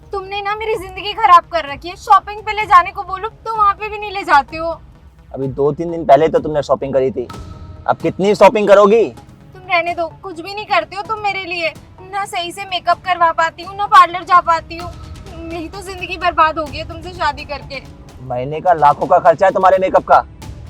तुमने ना मेरी जिंदगी खराब कर रखी है। शॉपिंग पे ले जाने को बोलूं तो वहाँ पे भी नहीं ले जाते हो। अभी 2-3 दिन पहले तो तुमने शॉपिंग करी थी, अब कितनी शॉपिंग करोगी? तुम रहने दो, कुछ भी नहीं करते हो तुम मेरे लिए। ना सही से मेकअप करवा पाती हूँ, ना पार्लर जा पाती हूँ। मेरी तो जिंदगी बर्बाद हो गई है तुमसे शादी करके। महीने का लाखों का खर्चा है तुम्हारे मेकअप का,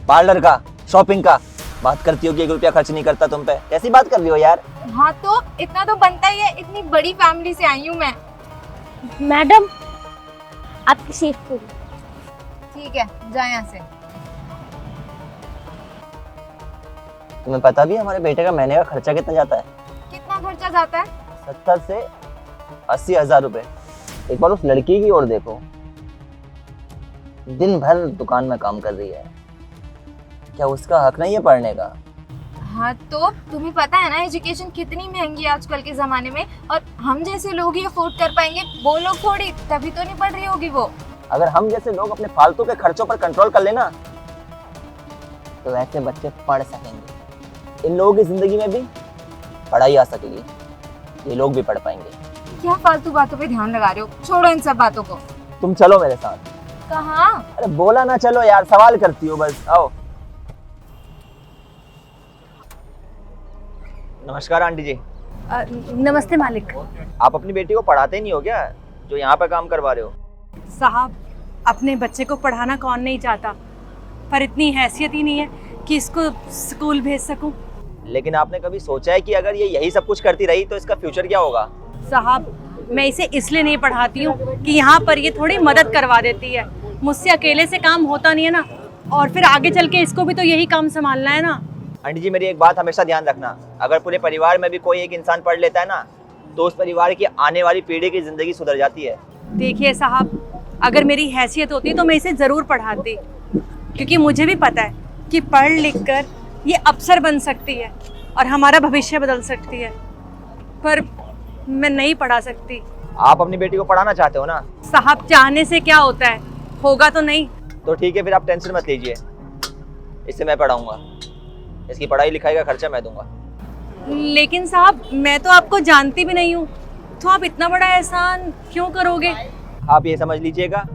पार्लर का, शॉपिंग का। बात करती हो कि 1 रुपया खर्च नहीं करता तुम पे। कैसी बात कर रही हो यार? हाँ तो इतना तो बनता ही है, इतनी बड़ी फैमिली से आई हूँ मैं। मैडम आपकी सीट पूरी। ठीक है, जा यहाँ से। तुम्हें पता भी है हमारे बेटे का महीने का खर्चा कितना जाता है? कितना खर्चा जाता है? 70 से 80 हजार रुपए। एक बार उस लड़की की ओर देखो, दिन भर दुकान में काम कर रही है। क्या उसका हक नहीं है पढ़ने का? हाँ तो तुम्हें पता है ना एजुकेशन कितनी महंगी है आजकल के जमाने में, और हम जैसे लोग ही अफोर्ड कर पाएंगे, वो लोग थोड़ी। तभी तो नहीं पढ़ रही होगी वो। अगर हम जैसे लोग अपने फालतू के खर्चों पर कंट्रोल कर लेना तो ऐसे बच्चे पढ़ सकेंगे। इन लोगों की जिंदगी में भी पढ़ाई आ सकेगी, ये लोग भी पढ़ पाएंगे। क्या फालतू बातों पे ध्यान लगा रहे हो? छोड़ो इन सब बातों को। तुम चलो मेरे साथ। कहाँ? अरे बोला ना चलो यार, सवाल करती हो बस। आओ। नमस्कार आंटी जी। नमस्ते मालिक आप अपनी बेटी को पढ़ाते नहीं हो क्या, जो यहाँ पे काम करवा रहे हो? साहब। अपने बच्चे को पढ़ाना कौन नहीं चाहता, पर इतनी हैसियत ही नहीं है कि इसको स्कूल भेज सकूं। लेकिन आपने कभी सोचा है कि अगर ये यही सब कुछ करती रही तो इसका फ्यूचर क्या होगा? साहब मैं इसे इसलिए नहीं पढ़ाती हूँ कि यहाँ पर ये थोड़ी मदद करवा देती है। मुझसे अकेले से काम होता नहीं है ना, और फिर आगे चल के इसको भी तो यही काम संभालना है ना। आंटी जी मेरी एक बात हमेशा ध्यान रखना, अगर पूरे परिवार में भी कोई एक इंसान पढ़ लेता है ना तो उस परिवार की आने वाली पीढ़ी की जिंदगी सुधर जाती है। देखिए साहब, अगर मेरी हैसियत होती तो मैं इसे ज़रूर पढ़ाती, क्योंकि मुझे भी पता है कि पढ़ लिख कर ये अफसर बन सकती है और हमारा भविष्य बदल सकती है, पर मैं नहीं पढ़ा सकती। आप अपनी बेटी को पढ़ाना चाहते हो ना? साहब चाहने से क्या होता है, होगा तो नहीं। तो ठीक है, फिर आप टेंशन मत लीजिए, इसे मैं पढ़ाऊंगा। इसकी पढ़ाई लिखाई का खर्चा मैं दूंगा। लेकिन साहब मैं तो आपको जानती भी नहीं हूँ, तो आप इतना बड़ा एहसान क्यों करोगे? आप ये समझ लीजिएगा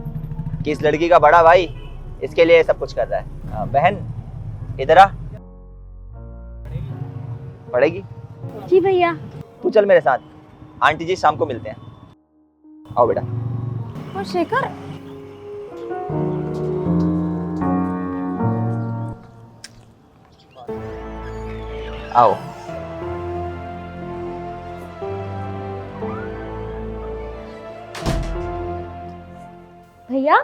कि इस लड़की का बड़ा भाई इसके लिए सब कुछ कर रहा है। बहन इधर आ, पढ़ेगी? जी भैया। तू चल मेरे साथ, आंटी जी शाम को मिलते हैं। आओ बेटा। और शेखर, आओ। भैया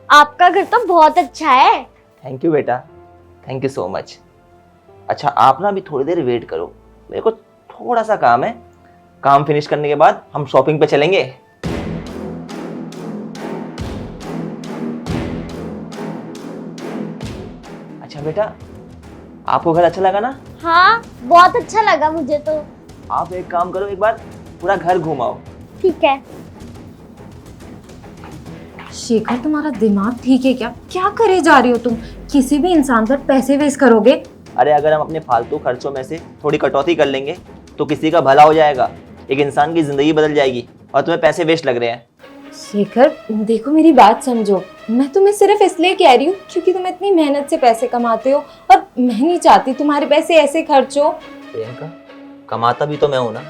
आपका घर तो बहुत अच्छा है। थैंक यू बेटा, थैंक यू सो मच। अच्छा आप ना अभी थोड़ी देर वेट करो, मेरे को थोड़ा सा काम है। काम फिनिश करने के बाद हम शॉपिंग पे चलेंगे। अच्छा बेटा, आपको घर अच्छा लगा ना? हाँ बहुत अच्छा लगा मुझे तो। आप एक काम करो, एक बार पूरा घर घुमाओ। ठीक है। शेखर तुम्हारा दिमाग ठीक है क्या? क्या करे जा रही हो तुम? किसी भी इंसान पर पैसे वेस्ट करोगे? अरे अगर हम अपने फालतू खर्चों में से थोड़ी कटौती कर लेंगे तो किसी का भला हो जाएगा, एक इंसान की जिंदगी बदल जाएगी, और तुम्हें पैसे वेस्ट लग रहे हैं। शेखर देखो मेरी बात समझो, मैं तुम्हें सिर्फ इसलिए कह रही हूँ क्योंकि तुम इतनी मेहनत से पैसे कमाते हो, और मैं नहीं चाहती तुम्हारे पैसे ऐसे खर्च हो। प्रियंका, कमाता भी तो मैं हूं ना,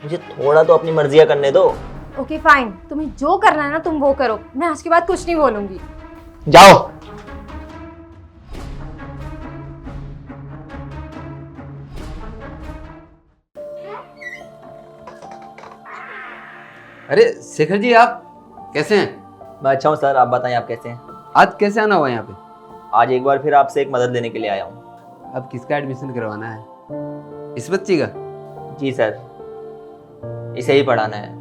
मुझे थोड़ा तो अपनी मर्जियां करने दो। ओके फाइन, तुम्हें जो करना है ना तुम वो करो, मैं आज के बाद कुछ नहीं बोलूंगी। जाओ। अरे शेखर जी आप कैसे हैं? मैं अच्छा हूँ सर, आप बताएं आप कैसे हैं? आज कैसे आना हुआ यहाँ पे? आज एक बार फिर आपसे एक मदद लेने के लिए आया हूँ। अब किसका एडमिशन करवाना है? इस बच्ची का? जी सर, इसे ही पढ़ाना है,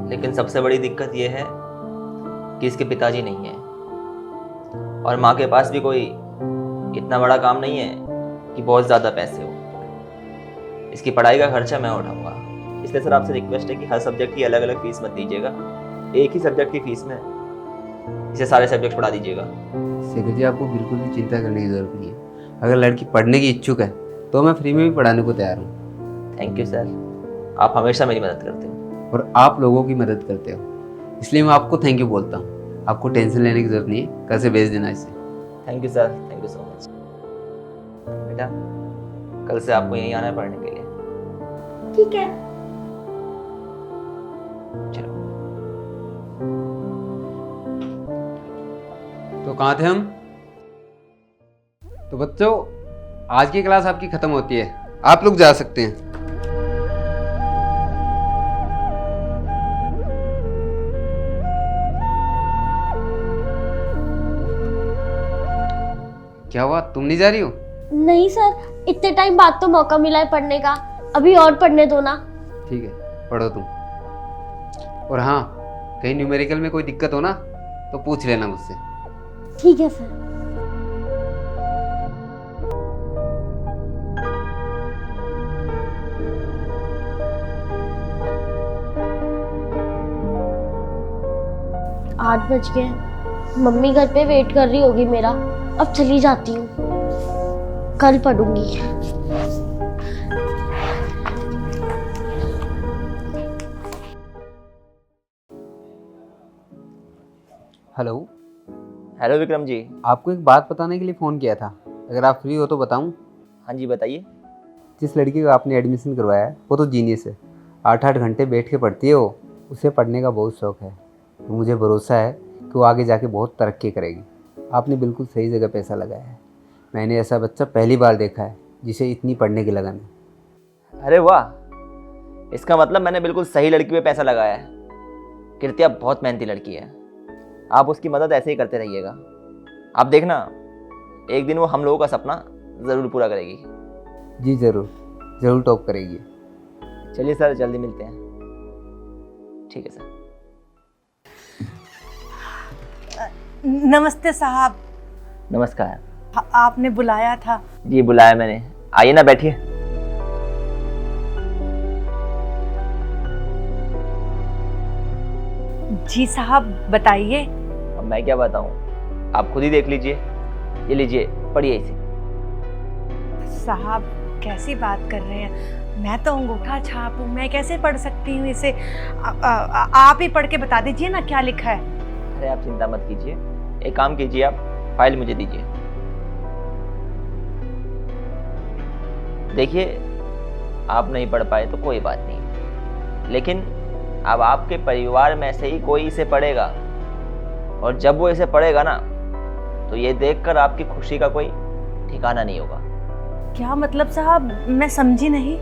लेकिन सबसे बड़ी दिक्कत ये है कि इसके पिताजी नहीं है और माँ के पास भी कोई इतना बड़ा काम नहीं है कि बहुत ज़्यादा पैसे हो। इसकी पढ़ाई का खर्चा मैं उठाऊंगा, इसलिए सर आपसे रिक्वेस्ट है कि हर सब्जेक्ट की अलग अलग फीस मत दीजिएगा, एक ही सब्जेक्ट की फीस में इसे सारे सब्जेक्ट पढ़ा दीजिएगा। शेखर जी आपको बिल्कुल भी चिंता करने की जरूरत नहीं है। अगर लड़की पढ़ने की इच्छुक है तो मैं फ्री में भी पढ़ाने को तैयार हूँ। थैंक यू सर, आप हमेशा मेरी मदद करते हो। और आप लोगों की मदद करते हो, इसलिए मैं आपको थैंक यू बोलता हूँ। आपको टेंशन लेने की जरूरत नहीं है, कल से भेज देना इसे। Thank you sir, thank you so much. बेटा कल से आपको यहीं आना है पढ़ने के लिए। ठीक है। चलो। तो कहाँ थे हम? तो बच्चों, आज की क्लास आपकी खत्म होती है, आप लोग जा सकते हैं। क्या हुआ, तुम नहीं जा रही हो? नहीं सर, इतने टाइम बाद तो मौका मिला है पढ़ने का, अभी और पढ़ने दो ना। ठीक है, पढ़ो तुम। और हाँ, कहीं न्यूमेरिकल में कोई दिक्कत हो ना तो पूछ लेना मुझसे। ठीक है सर। आठ बज गए, मम्मी घर पे वेट कर रही होगी मेरा। अब चली जाती हूँ, कल पढ़ूंगी। हेलो। हेलो विक्रम जी। आपको एक बात बताने के लिए फ़ोन किया था, अगर आप फ्री हो तो बताऊं? हाँ जी बताइए। जिस लड़की का आपने एडमिशन करवाया है वो तो जीनियस है, 8-8 घंटे बैठ के पढ़ती है वो। उसे पढ़ने का बहुत शौक़ है, तो मुझे भरोसा है कि वो आगे जाके बहुत तरक्की करेगी। आपने बिल्कुल सही जगह पैसा लगाया है। मैंने ऐसा बच्चा पहली बार देखा है जिसे इतनी पढ़ने की लगन है। अरे वाह, इसका मतलब मैंने बिल्कुल सही लड़की पे पैसा लगाया है। कृत्या बहुत मेहनती लड़की है, आप उसकी मदद ऐसे ही करते रहिएगा। आप देखना, एक दिन वो हम लोगों का सपना ज़रूर पूरा करेगी। जी ज़रूर, ज़रूर टॉप करेगी। चलिए सर, जल्दी मिलते हैं। ठीक है सर। नमस्ते साहब। नमस्कार। आपने बुलाया था? जी बुलाया मैंने, आइए ना बैठिए। जी साहब बताइए। अब मैं क्या बताऊं, आप खुद ही देख लीजिए। ये लीजिए, पढ़िए इसे। साहब कैसी बात कर रहे हैं, मैं तो अंगूठा छाप हूँ, मैं कैसे पढ़ सकती हूँ इसे? आप ही पढ़ के बता दीजिए ना क्या लिखा है। अरे आप चिंता मत कीजिए, एक काम कीजिए, आप फाइल मुझे दीजिए। देखिए, आप नहीं पढ़ पाए तो कोई बात नहीं, लेकिन अब आपके परिवार में से ही कोई इसे पढ़ेगा, और जब वो इसे पढ़ेगा ना तो ये देखकर आपकी खुशी का कोई ठिकाना नहीं होगा। क्या मतलब साहब, मैं समझी नहीं।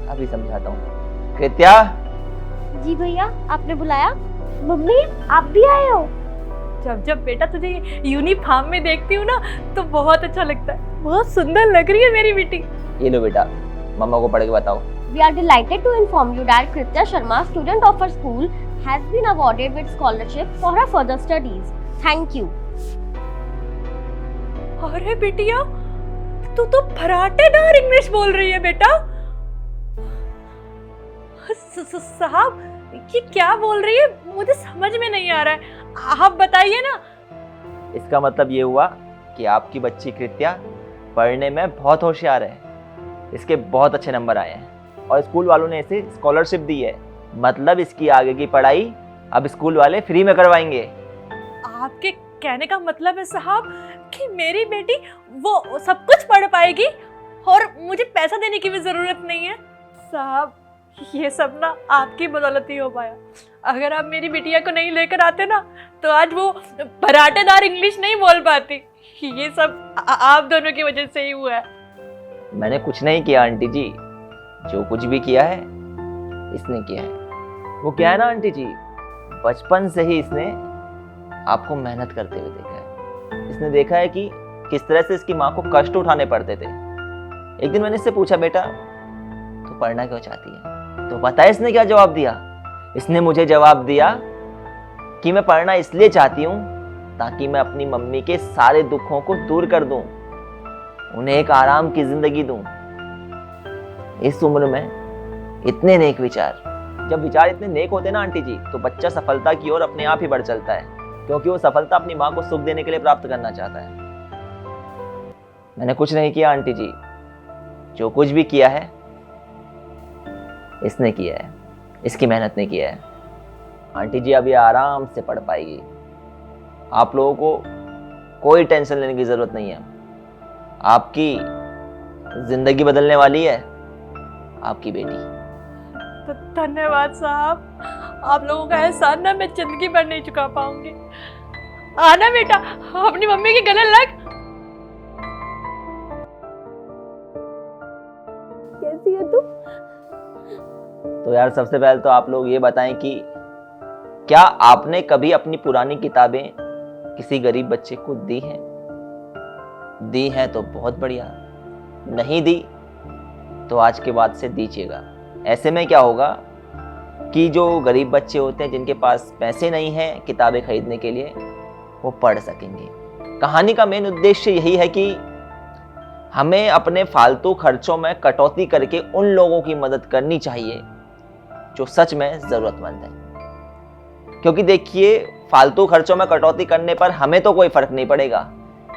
अभी समझाता हूँ। कृत्या। जी भैया, आपने बुलाया? मम्मी आप भी आए हो? जब जब बेटा तुझे यूनिफॉर्म में देखती हूँ ना तो बहुत अच्छा लगता है, बहुत सुंदर लग रही है मेरी बेटी। ये लो बेटा, मम्मा को पढ़ के बताओ। We are delighted to inform you that Kritya Sharma, student of our school, has been awarded with scholarship for her further studies. Thank you. अरे बिटिया, तू तो फराटेदार इंग्लिश बोल रही है बेटा। साहब ये क्या बोल रही है, मुझे समझ में नहीं आ रहा है, आप बताइए ना। इसका मतलब ये हुआ कि आपकी बच्ची कृत्या पढ़ने में बहुत होशियार है, इसके बहुत अच्छे नंबर आए हैं और स्कूल वालों ने इसे स्कॉलरशिप दी है। मतलब इसकी आगे की पढ़ाई अब स्कूल वाले फ्री में करवाएंगे। आपके कहने का मतलब है साहब कि मेरी बेटी वो सब कुछ पढ़ पाएगी और मुझे पैसा देने की भी जरूरत नहीं है। साहब ये सब ना आपकी बदौलत ही हो पाया। अगर आप मेरी बिटिया को नहीं लेकर आते ना तो आज वो पराठेदार इंग्लिश नहीं बोल पाती। ये सब आप दोनों की वजह से ही हुआ है। मैंने कुछ नहीं किया आंटी जी, जो कुछ भी किया है इसने किया है। वो क्या है ना आंटी जी, बचपन से ही इसने आपको मेहनत करते हुए देखा है। इसने देखा है कि किस तरह से इसकी माँ को कष्ट उठाने पड़ते थे। एक दिन मैंने इससे पूछा, बेटा तो पढ़ना क्यों चाहती है? तो पता है इसने क्या जवाब दिया? इसने मुझे जवाब दिया कि मैं पढ़ना इसलिए चाहती हूँ ताकि मैं अपनी मम्मी के सारे दुखों को दूर कर दूं, उन्हें एक आराम की जिंदगी दूं। इस उम्र में इतने नेक विचार, जब विचार इतने नेक होते ना आंटी जी, तो बच्चा सफलता की ओर अपने आप ही बढ़ चलता है, क्योंकि वो सफलता अपनी माँ को सुख देने के लिए प्राप्त करना चाहता है। मैंने कुछ नहीं किया आंटी जी, जो कुछ भी किया है इसने किया है, इसकी मेहनत ने किया है। आंटी जी अभी आराम से पढ़ पाएगी। आप लोगों को कोई टेंशन लेने की ज़रूरत नहीं है। आपकी ज़िंदगी बदलने वाली है आपकी बेटी। तो धन्यवाद साहब, आप लोगों का एहसान ना मैं जिंदगी भर नहीं चुका पाऊंगी। आना बेटा, अपनी मम्मी के गले लग। कैसी है तू? तो यार सबसे पहले तो आप लोग ये बताएं कि क्या आपने कभी अपनी पुरानी किताबें किसी गरीब बच्चे को दी हैं? दी हैं तो बहुत बढ़िया, नहीं दी तो आज के बाद से दीजिएगा। ऐसे में क्या होगा कि जो गरीब बच्चे होते हैं जिनके पास पैसे नहीं हैं किताबें खरीदने के लिए, वो पढ़ सकेंगे। कहानी का मेन उद्देश्य यही है कि हमें अपने फालतू खर्चों में कटौती करके उन लोगों की मदद करनी चाहिए जो सच में ज़रूरतमंद है। क्योंकि देखिए, फालतू खर्चों में कटौती करने पर हमें तो कोई फर्क नहीं पड़ेगा,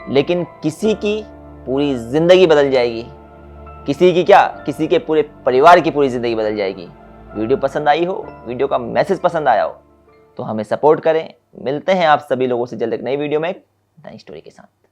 लेकिन किसी की पूरी ज़िंदगी बदल जाएगी। किसी की क्या, किसी के पूरे परिवार की पूरी ज़िंदगी बदल जाएगी। वीडियो पसंद आई हो, वीडियो का मैसेज पसंद आया हो तो हमें सपोर्ट करें। मिलते हैं आप सभी लोगों से जल्द एक नई वीडियो में एक नई स्टोरी के साथ।